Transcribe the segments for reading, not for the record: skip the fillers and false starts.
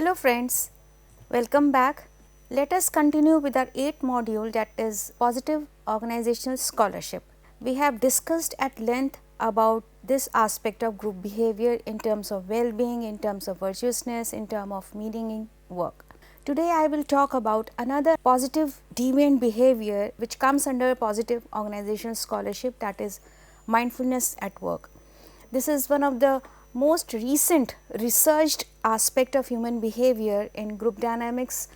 Hello friends, welcome back. Let us continue with our 8th module, that is positive organizational scholarship. We have discussed at length about this aspect of group behavior in terms of well-being, in terms of virtuousness, in terms of meaning in work. Today I will talk about another positive deviant behavior which comes under positive organizational scholarship, that is mindfulness at work. This is one of the most recent researched aspect of human behavior in group dynamics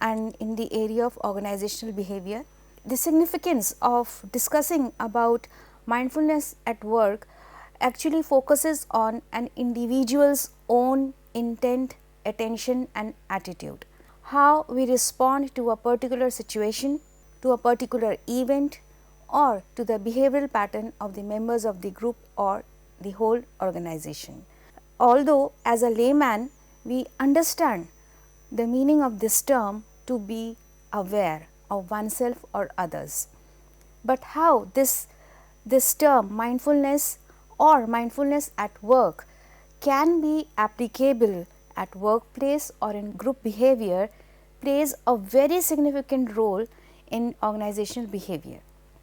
and in the area of organizational behavior. The significance of discussing about mindfulness at work actually focuses on an individual's own intent, attention and attitude. How we respond to a particular situation, to a particular event or to the behavioral pattern of the members of the group or the whole organization. Although as a layman we understand the meaning of this term to be aware of oneself or others, but how this term mindfulness or mindfulness at work can be applicable at workplace or in group behavior plays a very significant role in organizational behavior.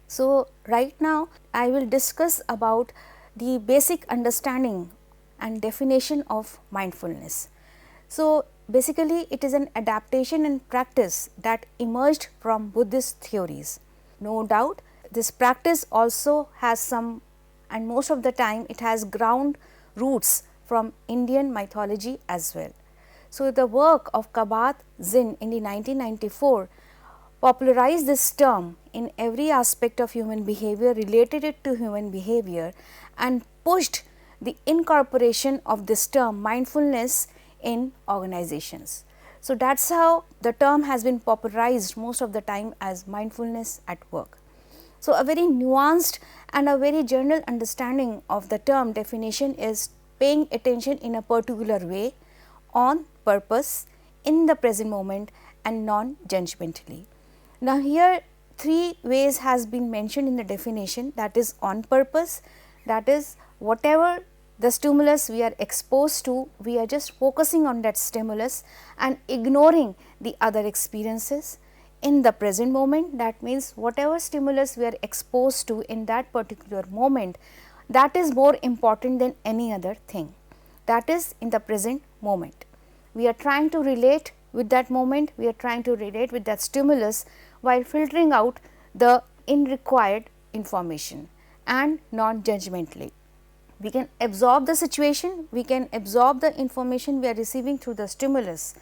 So, right now I will discuss about the basic understanding and definition of mindfulness. So, basically it is an adaptation and practice that emerged from Buddhist theories. No doubt this practice also has some, and most of the time it has ground roots from Indian mythology as well. So, the work of Kabat-Zinn in the 1994 popularized this term in every aspect of human behavior, related it to human behavior and pushed the incorporation of this term mindfulness in organizations. So, that is how the term has been popularized most of the time as mindfulness at work. So, a very nuanced and a very general understanding of the term definition is paying attention in a particular way, on purpose, in the present moment and non-judgmentally. Now, here three ways has been mentioned in the definition, that is on purpose, that is whatever the stimulus we are exposed to, we are just focusing on that stimulus and ignoring the other experiences. In the present moment, that means whatever stimulus we are exposed to in that particular moment, that is more important than any other thing. That is in the present moment. We are trying to relate with that moment, we are trying to relate with that stimulus while filtering out the unrequired information and non-judgmentally. We can absorb the situation, we can absorb the information we are receiving through the stimulus,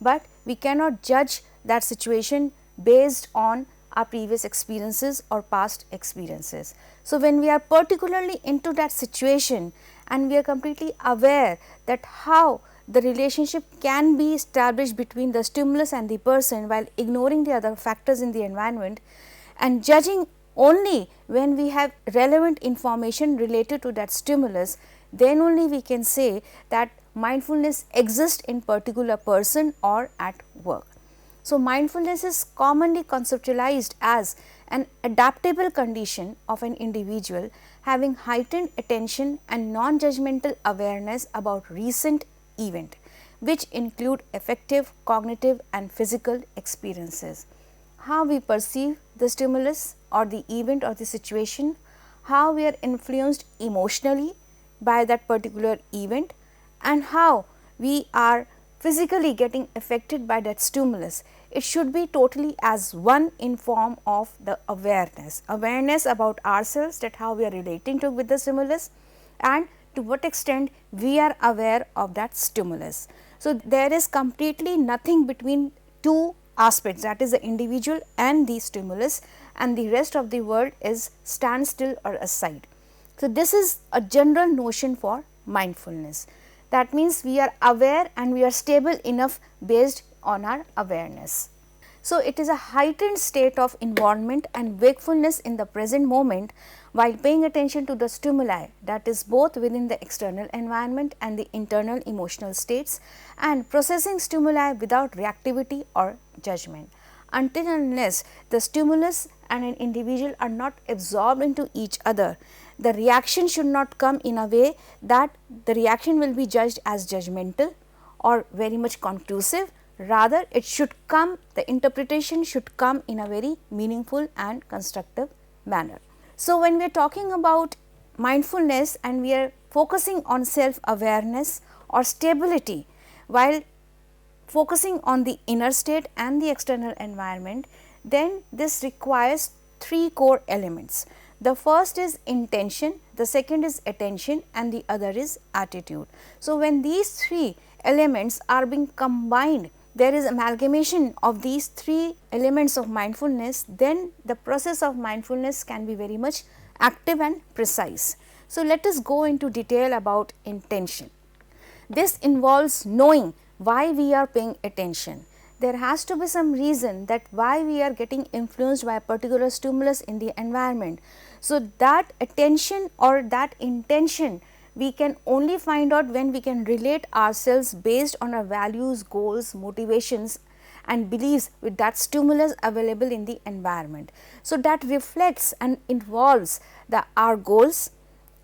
but we cannot judge that situation based on our previous experiences or past experiences. So, when we are particularly into that situation and we are completely aware that how the relationship can be established between the stimulus and the person while ignoring the other factors in the environment and judging only when we have relevant information related to that stimulus, then only we can say that mindfulness exists in particular person or at work. So, mindfulness is commonly conceptualized as an adaptable condition of an individual having heightened attention and non-judgmental awareness about recent event, which include affective, cognitive and physical experiences. How we perceive the stimulus or the event or the situation, how we are influenced emotionally by that particular event and how we are physically getting affected by that stimulus. It should be totally as one in form of the awareness about ourselves, that how we are relating to with the stimulus and to what extent we are aware of that stimulus. So, there is completely nothing between two aspects, that is the individual and the stimulus, and the rest of the world is standstill or aside. So, this is a general notion for mindfulness. That means we are aware and we are stable enough based on our awareness. So, it is a heightened state of involvement and wakefulness in the present moment while paying attention to the stimuli, that is both within the external environment and the internal emotional states, and processing stimuli without reactivity or judgment. Until and unless the stimulus and an individual are not absorbed into each other, the reaction should not come in a way that the reaction will be judged as judgmental or very much conclusive, rather it should come, the interpretation should come in a very meaningful and constructive manner. So, when we are talking about mindfulness and we are focusing on self awareness or stability while focusing on the inner state and the external environment, then this requires three core elements. The first is intention, the second is attention, and the other is attitude. So, when these three elements are being combined, there is amalgamation of these three elements of mindfulness, then the process of mindfulness can be very much active and precise. So, let us go into detail about intention. This involves knowing why we are paying attention. There has to be some reason that why we are getting influenced by a particular stimulus in the environment. So, that attention or that intention we can only find out when we can relate ourselves based on our values, goals, motivations and beliefs with that stimulus available in the environment. So, that reflects and involves our goals,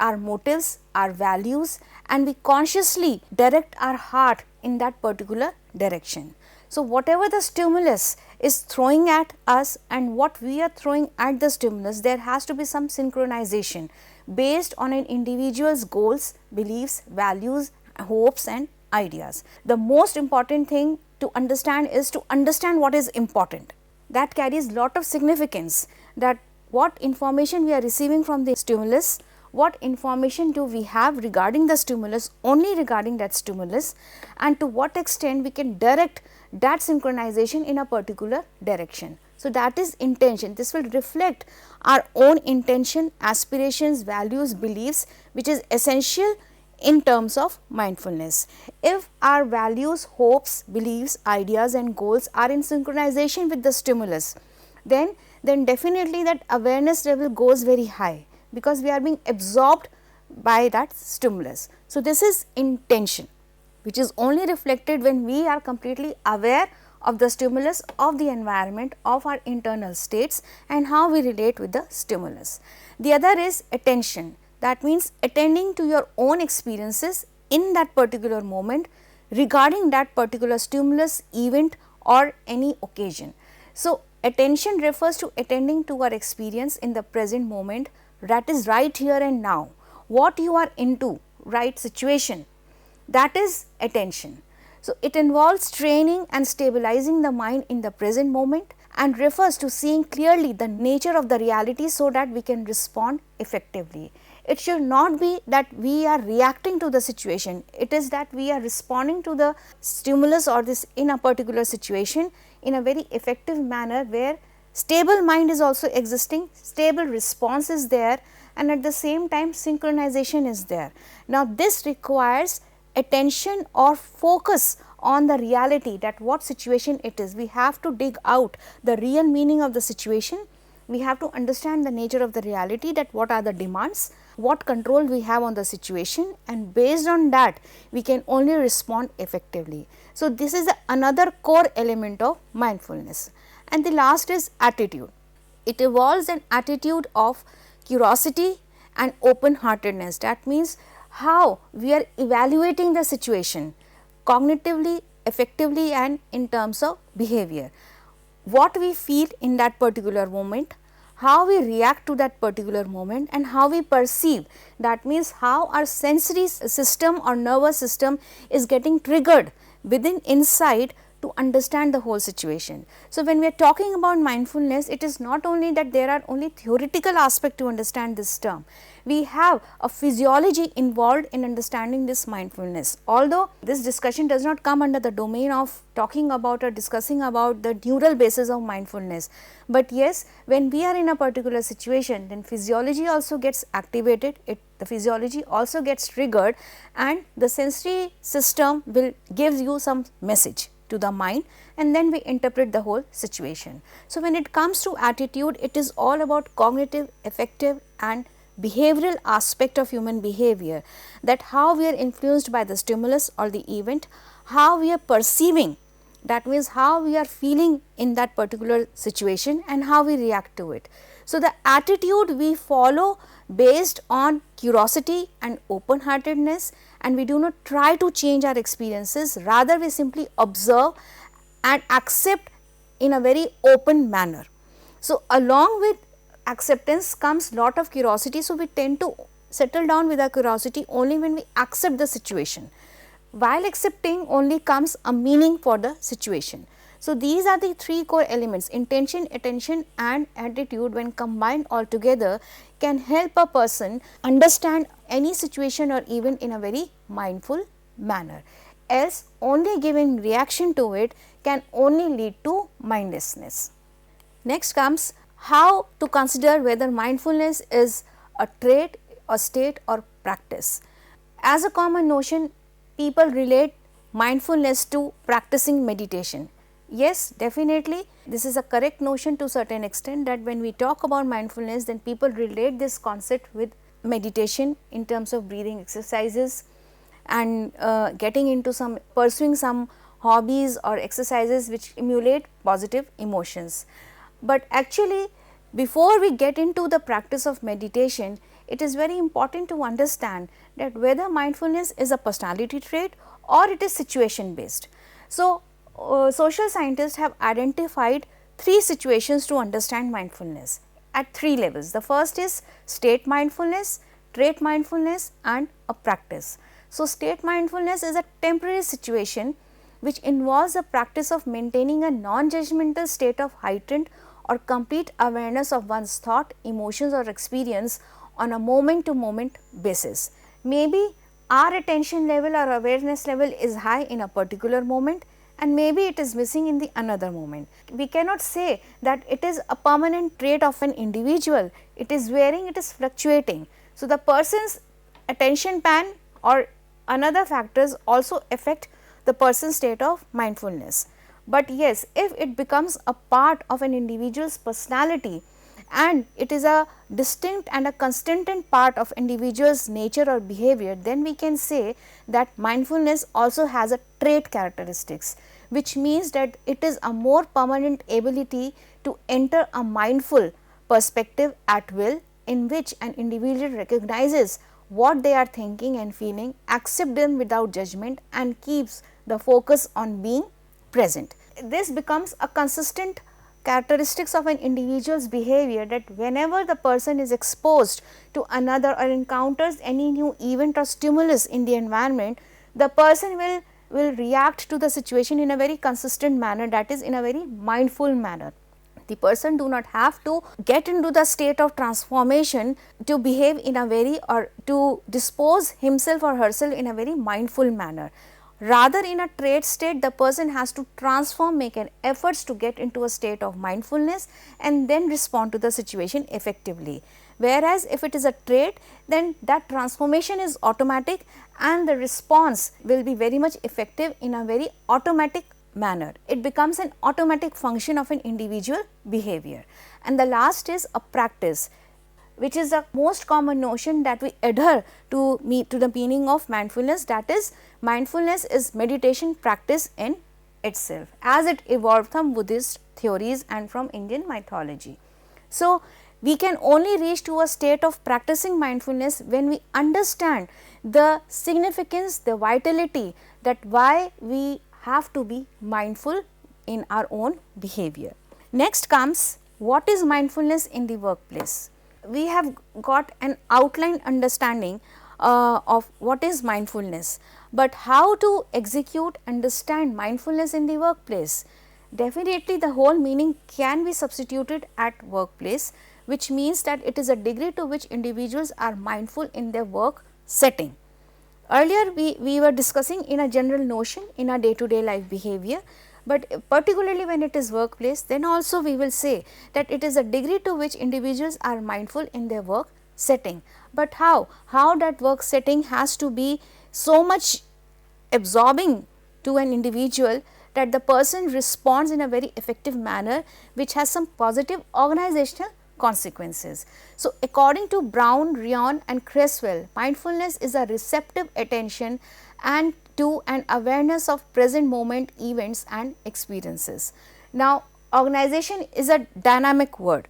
our motives, our values, and we consciously direct our heart in that particular direction. So, whatever the stimulus is throwing at us and what we are throwing at the stimulus, there has to be some synchronization based on an individual's goals, beliefs, values, hopes and ideas. The most important thing to understand is to understand what is important. That carries lot of significance, that what information we are receiving from the stimulus, what information do we have regarding the stimulus, only regarding that stimulus, and to what extent we can direct that synchronization in a particular direction. So, that is intention. This will reflect our own intention, aspirations, values, beliefs, which is essential in terms of mindfulness. If our values, hopes, beliefs, ideas and goals are in synchronization with the stimulus, then definitely that awareness level goes very high, because we are being absorbed by that stimulus. So, this is intention, which is only reflected when we are completely aware of the stimulus, of the environment, of our internal states and how we relate with the stimulus. The other is attention, that means attending to your own experiences in that particular moment regarding that particular stimulus, event or any occasion. So, attention refers to attending to our experience in the present moment, that is right here and now, what you are into, right situation, that is attention. So, it involves training and stabilizing the mind in the present moment and refers to seeing clearly the nature of the reality so that we can respond effectively. It should not be that we are reacting to the situation, it is that we are responding to the stimulus or this in a particular situation in a very effective manner, where stable mind is also existing, stable response is there and at the same time synchronization is there. Now, this requires attention or focus on the reality, that what situation it is. We have to dig out the real meaning of the situation, we have to understand the nature of the reality, that what are the demands, what control we have on the situation, and based on that we can only respond effectively. So, this is another core element of mindfulness. And the last is attitude. It evolves an attitude of curiosity and open heartedness, that means how we are evaluating the situation cognitively, effectively and in terms of behavior. What we feel in that particular moment, how we react to that particular moment and how we perceive, that means how our sensory system or nervous system is getting triggered within inside to understand the whole situation. So, when we are talking about mindfulness, it is not only that there are only theoretical aspect to understand this term, we have a physiology involved in understanding this mindfulness. Although this discussion does not come under the domain of talking about or discussing about the neural basis of mindfulness, but yes, when we are in a particular situation, then physiology also gets activated, the physiology also gets triggered and the sensory system will give you some message to the mind and then we interpret the whole situation. So, when it comes to attitude, it is all about cognitive, affective and behavioral aspect of human behavior, that how we are influenced by the stimulus or the event, how we are perceiving that means how we are feeling in that particular situation and how we react to it. So, the attitude we follow based on curiosity and open heartedness, and we do not try to change our experiences, rather we simply observe and accept in a very open manner. So, along with acceptance comes lot of curiosity. So, we tend to settle down with our curiosity only when we accept the situation. While accepting only comes a meaning for the situation. So, these are the three core elements: intention, attention and attitude, when combined all together can help a person understand any situation or event in a very mindful manner. Else only giving reaction to it can only lead to mindlessness. Next comes how to consider whether mindfulness is a trait, a state or practice. As a common notion, people relate mindfulness to practicing meditation. Yes, definitely this is a correct notion to a certain extent, that when we talk about mindfulness, then people relate this concept with meditation in terms of breathing exercises and getting into some, pursuing some hobbies or exercises which emulate positive emotions. But actually, before we get into the practice of meditation, it is very important to understand that whether mindfulness is a personality trait or it is situation based. So, social scientists have identified three situations to understand mindfulness at three levels. The first is state mindfulness, trait mindfulness and a practice. So, state mindfulness is a temporary situation which involves the practice of maintaining a non-judgmental state of heightened or complete awareness of one's thought, emotions or experience on a moment to moment basis. Maybe our attention level or awareness level is high in a particular moment and maybe it is missing in the another moment. We cannot say that it is a permanent trait of an individual, it is varying, it is fluctuating. So, the person's attention span or another factors also affect the person's state of mindfulness. But yes, if it becomes a part of an individual's personality and it is a distinct and a constant part of individual's nature or behavior, then we can say that mindfulness also has a trait characteristics, which means that it is a more permanent ability to enter a mindful perspective at will, in which an individual recognizes what they are thinking and feeling, accept them without judgment and keeps the focus on being present. This becomes a consistent characteristics of an individual's behavior, that whenever the person is exposed to another or encounters any new event or stimulus in the environment, the person will react to the situation in a very consistent manner, that is in a very mindful manner. The person do not have to get into the state of transformation to behave in a very, or to dispose himself or herself in a very mindful manner. Rather, in a trait state, the person has to transform, make an efforts to get into a state of mindfulness and then respond to the situation effectively. Whereas, if it is a trait, then that transformation is automatic and the response will be very much effective in a very automatic manner. It becomes an automatic function of an individual behavior. And the last is a practice, which is the most common notion that we adhere to the meaning of mindfulness, that is mindfulness is meditation practice in itself, as it evolved from Buddhist theories and from Indian mythology. So, we can only reach to a state of practicing mindfulness when we understand the significance, the vitality, that why we have to be mindful in our own behavior. Next comes, what is mindfulness in the workplace? We have got an outline understanding of what is mindfulness, but how to execute, understand mindfulness in the workplace? Definitely the whole meaning can be substituted at workplace, which means that it is a degree to which individuals are mindful in their work setting. Earlier we were discussing in a general notion in our day to day life behavior, but particularly when it is workplace, then also we will say that it is a degree to which individuals are mindful in their work setting. But how that work setting has to be so much absorbing to an individual that the person responds in a very effective manner, which has some positive organizational consequences. So, according to Brown, Rion and Creswell, mindfulness is a receptive attention and to an awareness of present moment events and experiences. Now, organization is a dynamic word.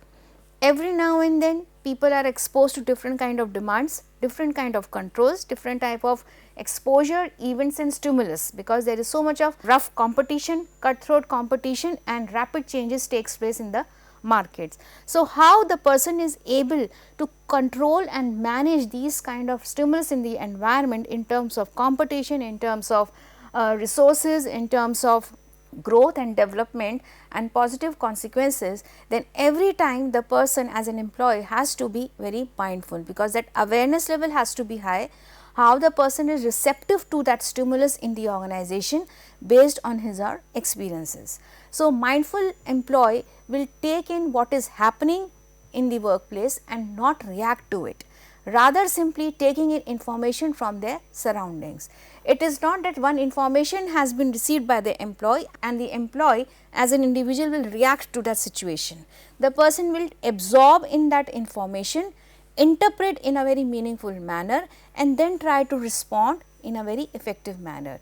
Every now and then people are exposed to different kind of demands, different kind of controls, different type of exposure, events and stimulus, because there is so much of rough competition, cutthroat competition and rapid changes takes place in the markets. So, how the person is able to control and manage these kind of stimulus in the environment in terms of competition, in terms of resources, in terms of growth and development and positive consequences, then every time the person as an employee has to be very mindful, because that awareness level has to be high, how the person is receptive to that stimulus in the organization based on his or her experiences. So, mindful employee will take in what is happening in the workplace and not react to it, rather simply taking in information from their surroundings. It is not that one information has been received by the employee and the employee as an individual will react to that situation. The person will absorb in that information, interpret in a very meaningful manner and then try to respond in a very effective manner.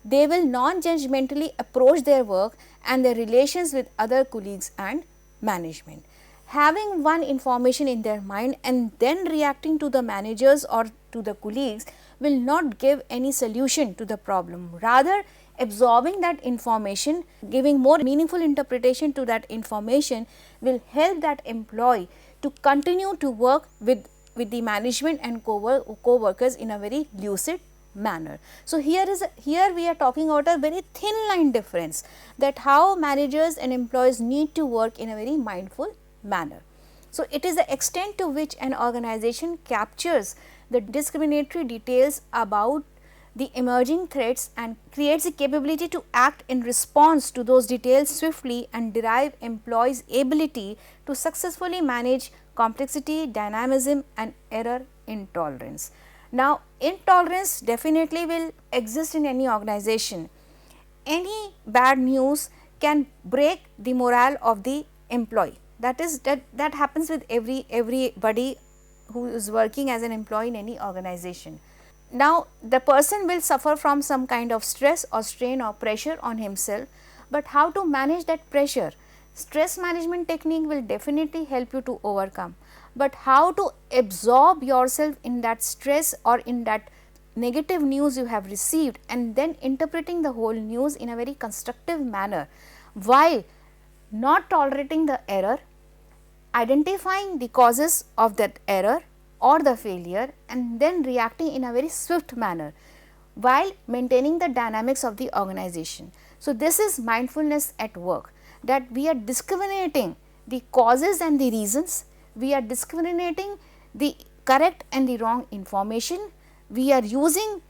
They will non-judgmentally approach their work and their relations with other colleagues and management. Having one information in their mind and then reacting to the managers or to the colleagues will not give any solution to the problem. Rather, absorbing that information, giving more meaningful interpretation to that information will help that employee to continue to work with the management and co-workers in a very lucid manner. So, here we are talking about a very thin line difference, that how managers and employees need to work in a very mindful manner. So, it is the extent to which an organization captures the discriminatory details about the emerging threats and creates the capability to act in response to those details swiftly and derive employees' ability to successfully manage complexity, dynamism and error intolerance. Now, intolerance definitely will exist in any organization. Any bad news can break the morale of the employee. That happens with everybody who is working as an employee in any organization. Now, the person will suffer from some kind of stress or strain or pressure on himself, but how to manage that pressure? Stress management technique will definitely help you to overcome, but how to absorb yourself in that stress or in that negative news you have received and then interpreting the whole news in a very constructive manner while not tolerating the error, identifying the causes of that error or the failure and then reacting in a very swift manner while maintaining the dynamics of the organization. So, this is mindfulness at work, that we are discriminating the causes and the reasons, we are discriminating the correct and the wrong information, we are using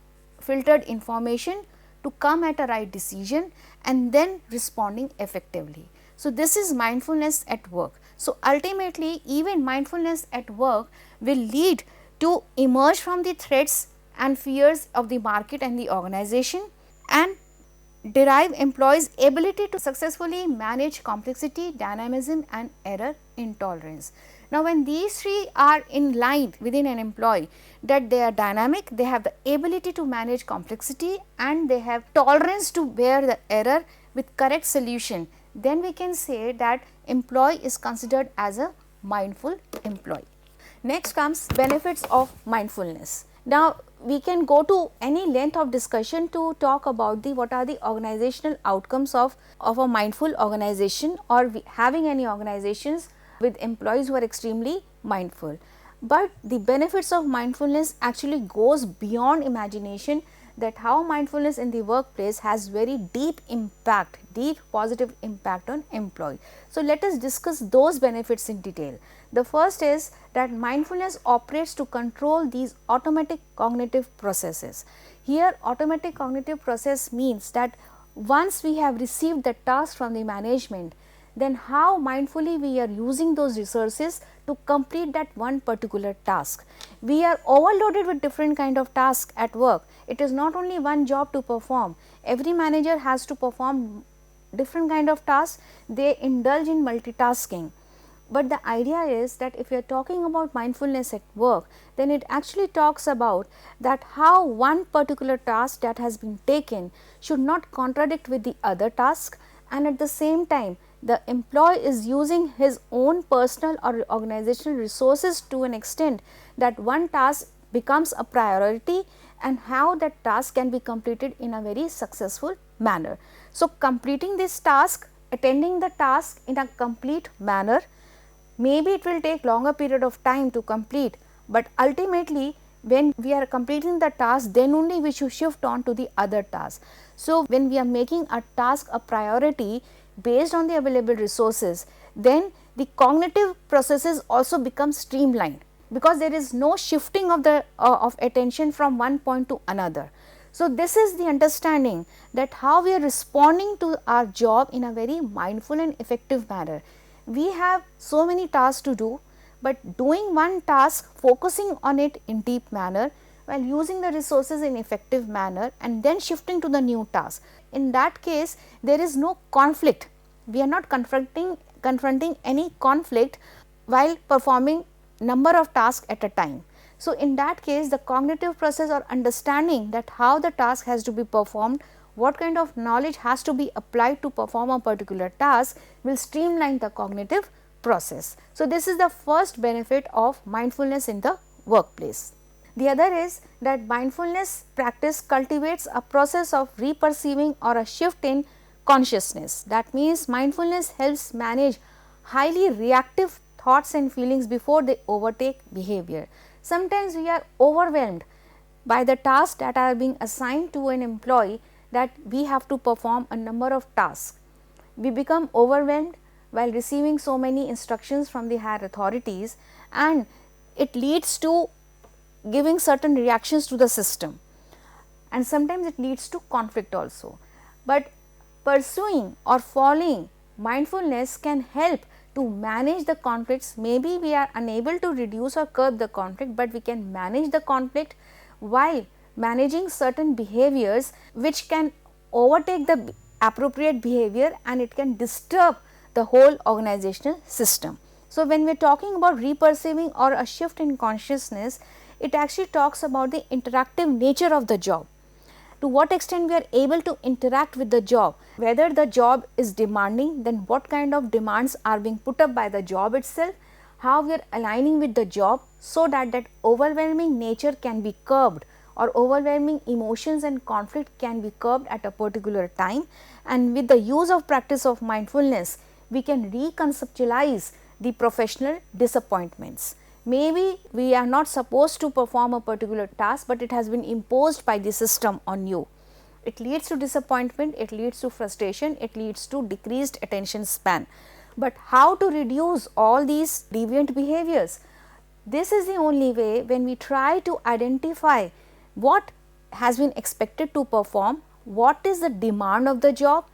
filtered information to come at a right decision and then responding effectively. So, this is mindfulness at work. So, ultimately even mindfulness at work will lead to emerge from the threats and fears of the market and the organization and derive employees' ability to successfully manage complexity, dynamism and error intolerance. Now, when these three are in line within an employee, that they are dynamic, they have the ability to manage complexity and they have tolerance to bear the error with correct solution, then we can say that employee is considered as a mindful employee. Next comes benefits of mindfulness. Now, we can go to any length of discussion to talk about what are the organizational outcomes of a mindful organization or having any organizations with employees who are extremely mindful. But the benefits of mindfulness actually goes beyond imagination, that how mindfulness in the workplace has very deep impact, deep positive impact on employee. So, let us discuss those benefits in detail. The first is that mindfulness operates to control these automatic cognitive processes. Here automatic cognitive process means that once we have received the task from the management, then how mindfully we are using those resources to complete that one particular task. We are overloaded with different kind of tasks at work. It is not only one job to perform. Every manager has to perform different kind of tasks. They indulge in multitasking. But the idea is that if you are talking about mindfulness at work, then it actually talks about that how one particular task that has been taken should not contradict with the other task, and at the same time the employee is using his own personal or organizational resources to an extent that one task becomes a priority and how that task can be completed in a very successful manner. So, completing this task, attending the task in a complete manner, maybe it will take longer period of time to complete, but ultimately when we are completing the task, then only we should shift on to the other task. So, when we are making a task a priority based on the available resources, then the cognitive processes also become streamlined, because there is no shifting of the of attention from one point to another. So, this is the understanding that how we are responding to our job in a very mindful and effective manner. We have so many tasks to do, but doing one task, focusing on it in deep manner while using the resources in effective manner and then shifting to the new task. In that case, there is no conflict. We are not confronting any conflict while performing number of tasks at a time. So, in that case, the cognitive process or understanding that how the task has to be performed, what kind of knowledge has to be applied to perform a particular task will streamline the cognitive process. So, this is the first benefit of mindfulness in the workplace. The other is that mindfulness practice cultivates a process of reperceiving or a shift in consciousness. That means, mindfulness helps manage highly reactive thoughts and feelings before they overtake behavior. Sometimes we are overwhelmed by the tasks that are being assigned to an employee, that we have to perform a number of tasks. We become overwhelmed while receiving so many instructions from the higher authorities, and it leads to giving certain reactions to the system, and sometimes it leads to conflict also. But pursuing or following mindfulness can help to manage the conflicts. Maybe we are unable to reduce or curb the conflict, but we can manage the conflict while managing certain behaviors which can overtake the appropriate behavior and it can disturb the whole organizational system. So, when we are talking about reperceiving or a shift in consciousness, it actually talks about the interactive nature of the job. To what extent we are able to interact with the job, whether the job is demanding, then what kind of demands are being put up by the job itself, how we are aligning with the job so that that overwhelming nature can be curbed or overwhelming emotions and conflict can be curbed at a particular time. And with the use of practice of mindfulness, we can reconceptualize the professional disappointments. Maybe we are not supposed to perform a particular task, but it has been imposed by the system on you. It leads to disappointment, it leads to frustration, it leads to decreased attention span. But how to reduce all these deviant behaviors? This is the only way when we try to identify what has been expected to perform, what is the demand of the job,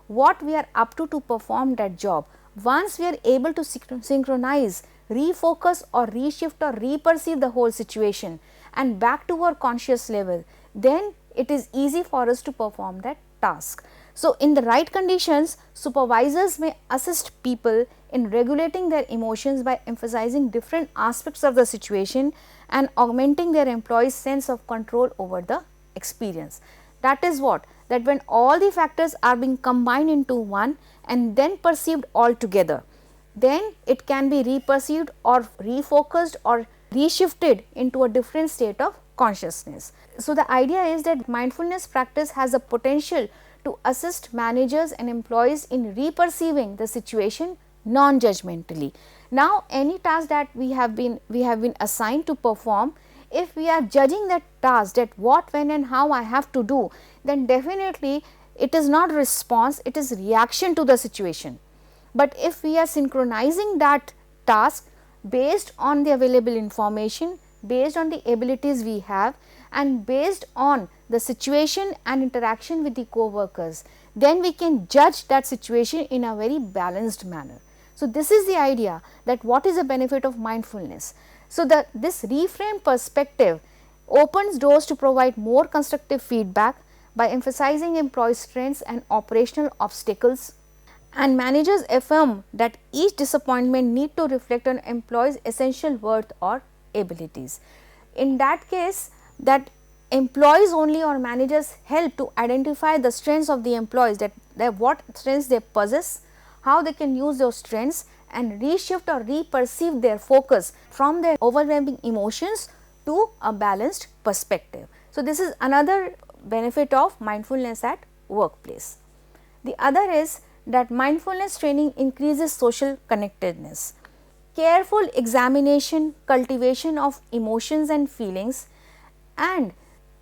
what we are up to perform that job. Once we are able to synchronize, refocus or reshift or reperceive the whole situation and back to our conscious level, then it is easy for us to perform that task. So, in the right conditions, supervisors may assist people in regulating their emotions by emphasizing different aspects of the situation and augmenting their employees' sense of control over the experience. That is what? That when all the factors are being combined into one and then perceived all together, then it can be reperceived or refocused or reshifted into a different state of consciousness. So, the idea is that mindfulness practice has a potential to assist managers and employees in reperceiving the situation non-judgmentally. Now, any task that we have been assigned to perform, if we are judging that task, that what, when and how I have to do, then definitely it is not response, it is reaction to the situation. But if we are synchronizing that task based on the available information, based on the abilities we have and based on the situation and interaction with the co-workers, then we can judge that situation in a very balanced manner. So, this is the idea that what is the benefit of mindfulness. So, this reframed perspective opens doors to provide more constructive feedback by emphasizing employee strengths and operational obstacles, and managers affirm that each disappointment need to reflect on employees' essential worth or abilities. In that case, that employees only or managers help to identify the strengths of the employees, that what strengths they possess, how they can use those strengths and reshift or reperceive their focus from their overwhelming emotions to a balanced perspective. So, this is another benefit of mindfulness at workplace. The other is that mindfulness training increases social connectedness. Careful examination, cultivation of emotions and feelings, and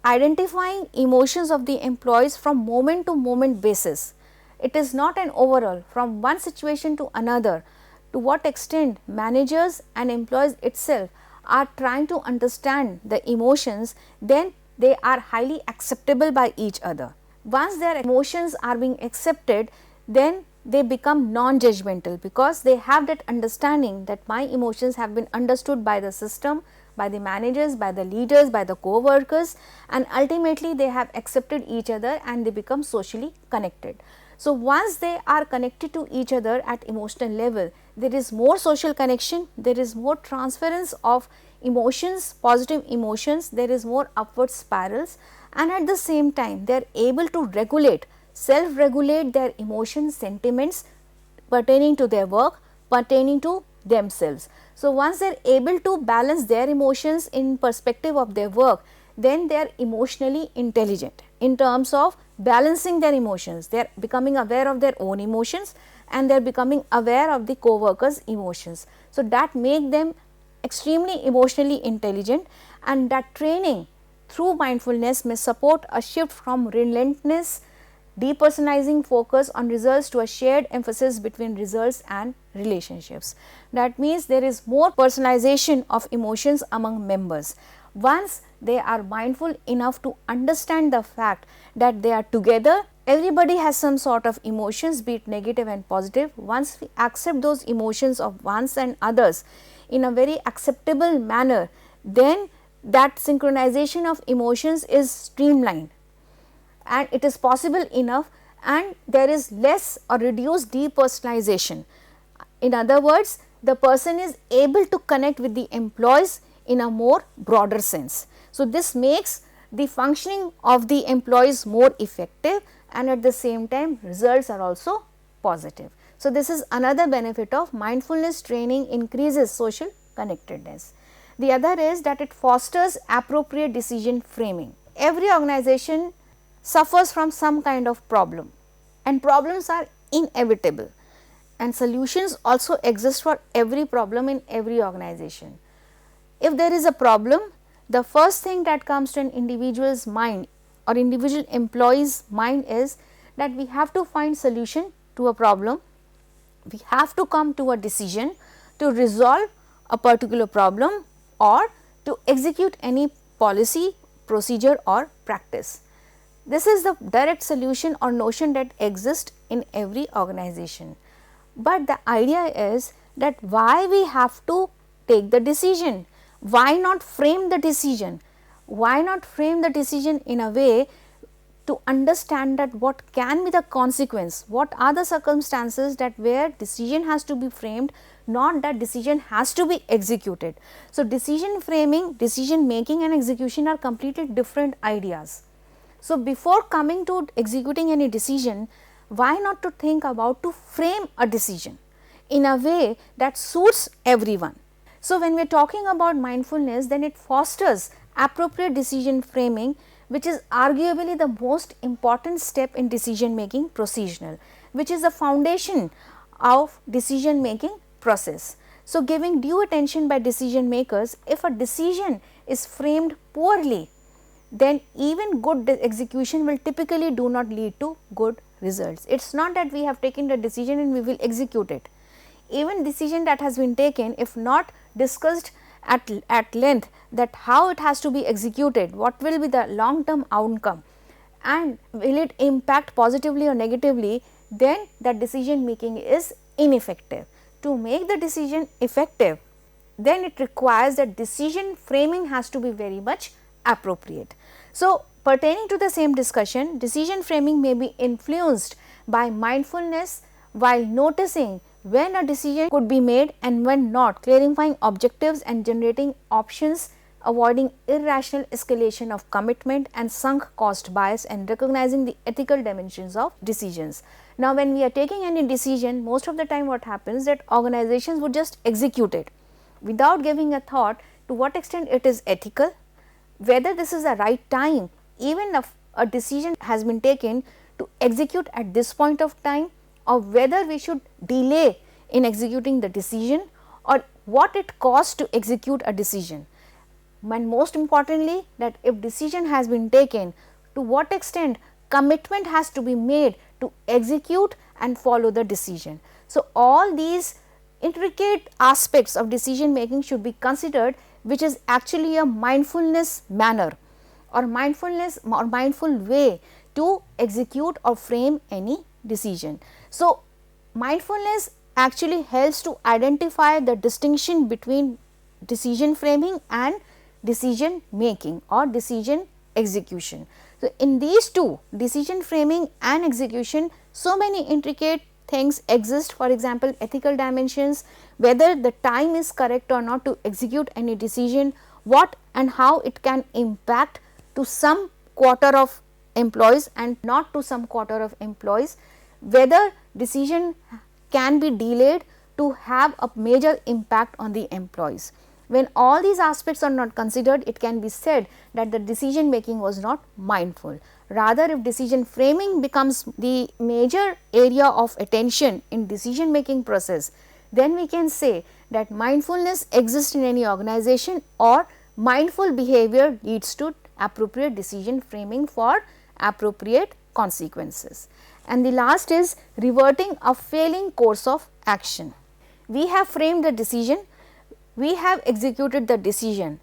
identifying emotions of the employees from moment to moment basis. It is not an overall from one situation to another. To what extent managers and employees itself are trying to understand the emotions, then they are highly acceptable by each other. Once their emotions are being accepted, then they become non-judgmental, because they have that understanding that my emotions have been understood by the system, by the managers, by the leaders, by the co-workers, and ultimately they have accepted each other and they become socially connected. So, once they are connected to each other at emotional level, there is more social connection, there is more transference of emotions, positive emotions, there is more upward spirals, and at the same time they are able to regulate, self-regulate their emotions, sentiments pertaining to their work, pertaining to themselves. So, once they are able to balance their emotions in perspective of their work, then they are emotionally intelligent in terms of balancing their emotions. They are becoming aware of their own emotions and they are becoming aware of the co-workers' emotions. So, that make them extremely emotionally intelligent, and that training through mindfulness may support a shift from relentless depersonalizing focus on results to a shared emphasis between results and relationships. That means there is more personalization of emotions among members. Once they are mindful enough to understand the fact that they are together, everybody has some sort of emotions, be it negative and positive. Once we accept those emotions of ones and others in a very acceptable manner, then that synchronization of emotions is streamlined and it is possible enough, and there is less or reduced depersonalization. In other words, the person is able to connect with the employees in a more broader sense. So, this makes the functioning of the employees more effective, and at the same time results are also positive. So, this is another benefit of mindfulness training, increases social connectedness. The other is that it fosters appropriate decision framing. Every organization suffers from some kind of problem, and problems are inevitable, and solutions also exist for every problem in every organization. If there is a problem, the first thing that comes to an individual's mind or individual employee's mind is that we have to find solution to a problem, we have to come to a decision to resolve a particular problem or to execute any policy, procedure or practice. This is the direct solution or notion that exists in every organization. But the idea is that why we have to take the decision, why not frame the decision, why not frame the decision in a way to understand that what can be the consequence, what are the circumstances that where decision has to be framed, not that decision has to be executed. So, decision framing, decision making and execution are completely different ideas. So, before coming to executing any decision, why not to think about to frame a decision in a way that suits everyone. So, when we are talking about mindfulness, then it fosters appropriate decision framing, which is arguably the most important step in decision making procedural, which is the foundation of decision making process. So, giving due attention by decision makers, if a decision is framed poorly, then even good execution will typically do not lead to good results. It is not that we have taken the decision and we will execute it. Even decision that has been taken, if not discussed at length that how it has to be executed, what will be the long term outcome and will it impact positively or negatively, then that decision making is ineffective. To make the decision effective, then it requires that decision framing has to be very much appropriate. So, pertaining to the same discussion, decision framing may be influenced by mindfulness, while noticing when a decision could be made and when not, clarifying objectives and generating options, avoiding irrational escalation of commitment and sunk cost bias, and recognizing the ethical dimensions of decisions. Now, when we are taking any decision, most of the time what happens that organizations would just execute it without giving a thought to what extent it is ethical, whether this is the right time, even if a decision has been taken to execute at this point of time, or whether we should delay in executing the decision, or what it costs to execute a decision. And most importantly, that if decision has been taken, to what extent commitment has to be made to execute and follow the decision. So, all these intricate aspects of decision making should be considered, which is actually a mindfulness manner or mindfulness or mindful way to execute or frame any decision. So, mindfulness actually helps to identify the distinction between decision framing and decision making or decision execution. So, in these two, decision framing and execution, so many intricate things exist. For example, ethical dimensions, whether the time is correct or not to execute any decision, what and how it can impact to some quarter of employees and not to some quarter of employees, whether decision can be delayed to have a major impact on the employees. When all these aspects are not considered, it can be said that the decision making was not mindful. Rather, if decision framing becomes the major area of attention in decision making process, then we can say that mindfulness exists in any organization, or mindful behavior leads to appropriate decision framing for appropriate consequences. And the last is reverting a failing course of action. We have framed the decision, we have executed the decision,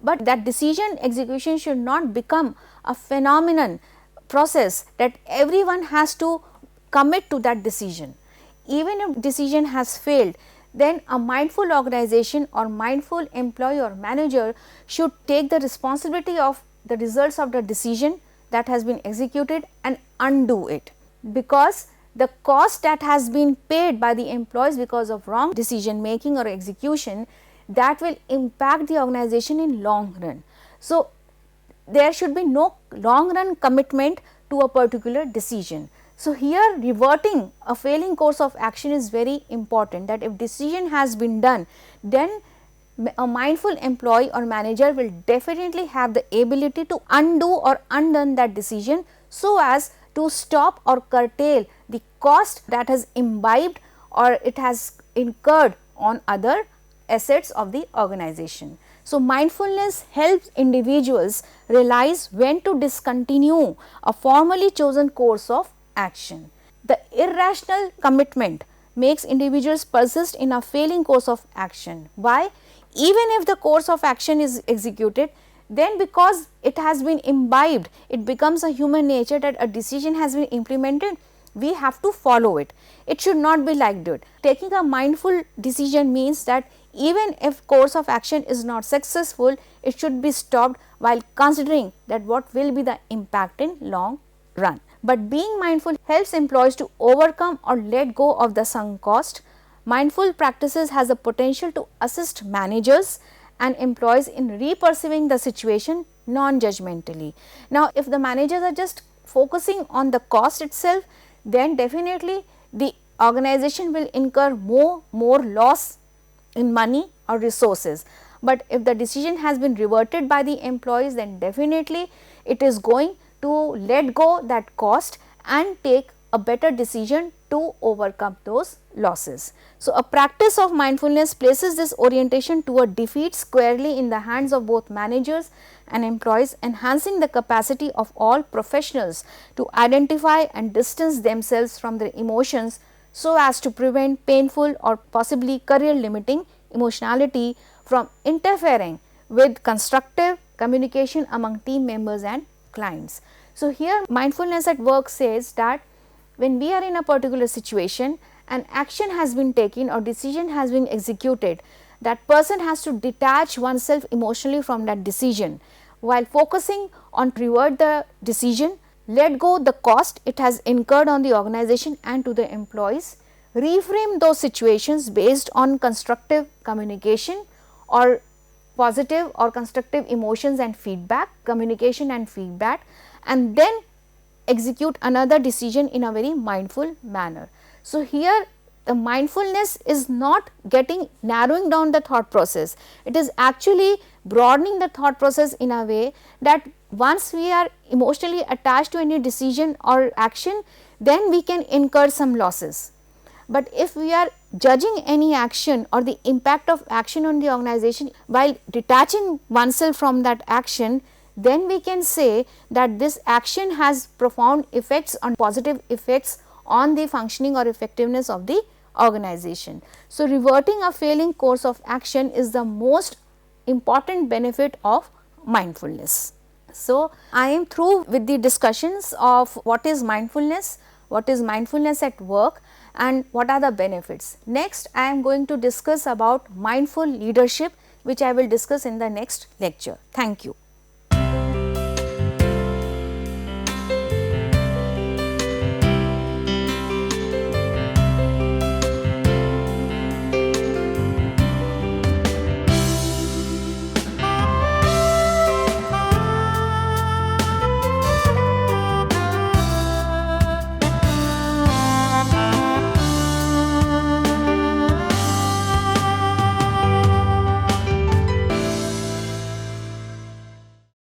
but that decision execution should not become a phenomenon process that everyone has to commit to that decision. Even if decision has failed, then a mindful organization or mindful employee or manager should take the responsibility of the results of the decision that has been executed and undo it, because the cost that has been paid by the employees because of wrong decision making or execution, that will impact the organization in long run. So, there should be no long run commitment to a particular decision. So, here reverting a failing course of action is very important, that if decision has been done, then a mindful employee or manager will definitely have the ability to undo or undone that decision, so as to stop or curtail the cost that has imbibed or it has incurred on other assets of the organization. So, mindfulness helps individuals realize when to discontinue a formally chosen course of action. The irrational commitment makes individuals persist in a failing course of action. Why? Even if the course of action is executed, then because it has been imbibed, it becomes a human nature that a decision has been implemented, we have to follow it. It should not be like that. Taking a mindful decision means that even if course of action is not successful, it should be stopped while considering that what will be the impact in long run. But being mindful helps employees to overcome or let go of the sunk cost. Mindful practices has the potential to assist managers and employees in reperceiving the situation non-judgmentally. Now, if the managers are just focusing on the cost itself, then definitely the organization will incur more loss in money or resources. But if the decision has been reverted by the employees, then definitely it is going to let go that cost and take a better decision to overcome those losses. So, a practice of mindfulness places this orientation toward defeat squarely in the hands of both managers and employees, enhancing the capacity of all professionals to identify and distance themselves from their emotions so as to prevent painful or possibly career limiting emotionality from interfering with constructive communication among team members and clients. So, here mindfulness at work says that when we are in a particular situation, an action has been taken or decision has been executed, that person has to detach oneself emotionally from that decision while focusing on revert the decision, let go the cost it has incurred on the organization and to the employees, reframe those situations based on constructive communication or positive or constructive emotions and feedback, communication and feedback, and then execute another decision in a very mindful manner. So, here the mindfulness is not narrowing down the thought process, it is actually broadening the thought process in a way that once we are emotionally attached to any decision or action, then we can incur some losses. But if we are judging any action or the impact of action on the organization while detaching oneself from that action, then we can say that this action has profound effects on positive effects on the functioning or effectiveness of the organization. So, reverting a failing course of action is the most important benefit of mindfulness. So, I am through with the discussions of what is mindfulness at work, and what are the benefits. Next, I am going to discuss about mindful leadership, which I will discuss in the next lecture. Thank you.